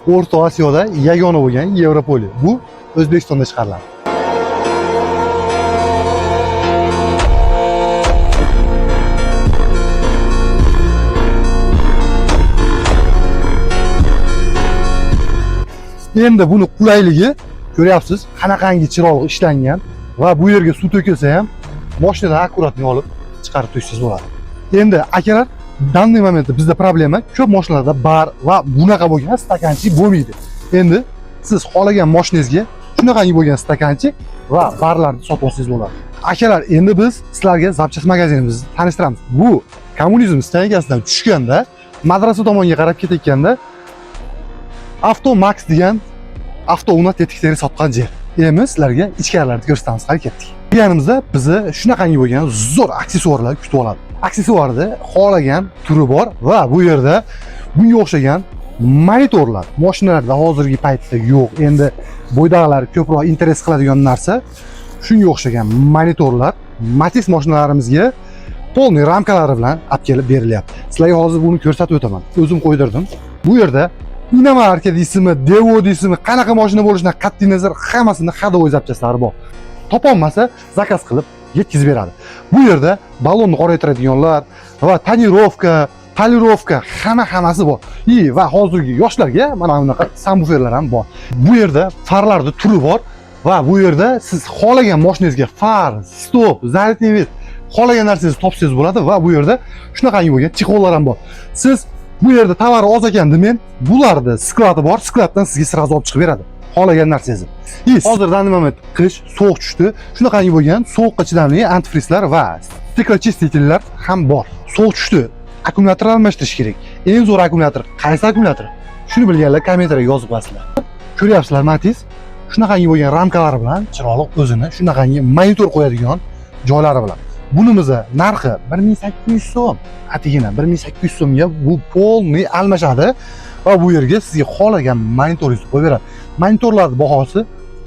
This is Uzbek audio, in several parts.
O'rta Osiyoda yagona bo'lgan Yevropoli. Bu O'zbekistonda chiqariladi. Endi buni qulayligi ko'ryapsiz, qanaqangi chiroq ishlangan va bu yerga suv to'kilsa ham mashinadan akkuratni olib chiqarib to'ksangiz bo'ladi. Endi akalar, danniy momentda bizda problema ko'p mashinalarda bar va bunaqa bo'lgan stakanchik bo'lmaydi. Endi siz xohlagan mashinangizga shunaqangi bo'lgan stakanchik va barlarni sotib olsangiz bo'ladi. Akalar, endi biz sizlarga zapchast magazinimizni tanishtiramiz. Bu kommunizm stankasidan tushganda, madrasa tomonga qarab ketayotganda Avtomax degan avtounat tetiklari sotgan yer. Endi sizlarga ichkarilarni ko'rsatamiz, qani ketdik. Yanimizda bizni shunaqangi bo'lgan zo'r aksessuarlar kutib oladi. Aksessuarda xohlagan turi bor va bu yerda bunga o'xshagan monitorlar mashinalarda hozirgi paytda yo'q. Endi bo'ydaqalar ko'proq interes qiladigan narsa shunga o'xshagan monitorlar Matiz mashinalarimizga polniy ramkalari bilan olib kelib berilyapti. Sizlarga hozir buni ko'rsatib o'taman. O'zim qo'ydirdim. Bu yerda Inamarka deysizmi, Devo deysizmi, qanaqa mashina bo'lishidan qat'iy nazar hammasini hadovoy zapchastlari bor. Topolmasa zakaz qilib yetkazib beradi. Bu yerda balonni qoraytiradiganlar va tonirovka, polirovka hammasi bor. Va hozirgi yoshlarga mana bunaqa sambuferlar ham bor. Bu yerda farlarning turi bor va bu yerda siz xohlagan mashinangizga far, stop, zaryadniy xohlagan narsangizni topsangiz bo'ladi va bu yerda shunaqangi bo'lgan chexollar ham bor. Siz bu yerda tovar oz ekan demen, bularda skladi bor, skladdan sizga sразу olib chiqib beradi. Xohlagan narsangizni. Hozir danniy moment qish, sovuq tushdi. Shunaqangi bo'lgan sovuqqa chidamli antifrizlar va stiklочистительlar ham bor. Sovuq tushdi, akkumulyator almashtirish kerak. Eng zo'r akkumulyator qaysi akkumulyator? Shuni bilganlar kommentariyga yozib qo'yasizlar. Ko'ryapsizlar, Matiz shunaqangi bo'lgan ramkalari bilan chiroqli o'zini shunaqangi monitor qo'yadigan joylari bilan. Bunimizni narxi 1800 so'm. Atigina 1800 so'mga bu polniy almashadi va bu yerga sizga xohlagan monitoringizni qo'yib beradi. Monitorlarning bahosi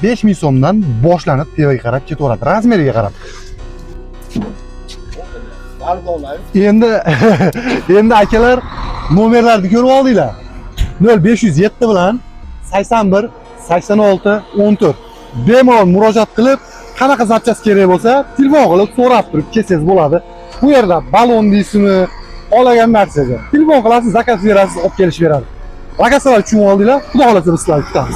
5000 so'mdan boshlanib tevaga qarab ketaveradi, razmeriga qarab. Endi akalar nomerlarni ko'rib oldinglar. 0507 bilan 81 86 14 bemalol murojaat qilib, qanaqa zapchast kerak bo'lsa, telefon qilib so'rab turib kelsangiz bo'ladi. Bu yerda balon deysizmi, xohlagan narsaga telefon qilasiz, zakaz berasiz, olib kelib beradi. Lokatsiyalar uchun oldinglar, xudo xolasa biz sizlarni kutamiz.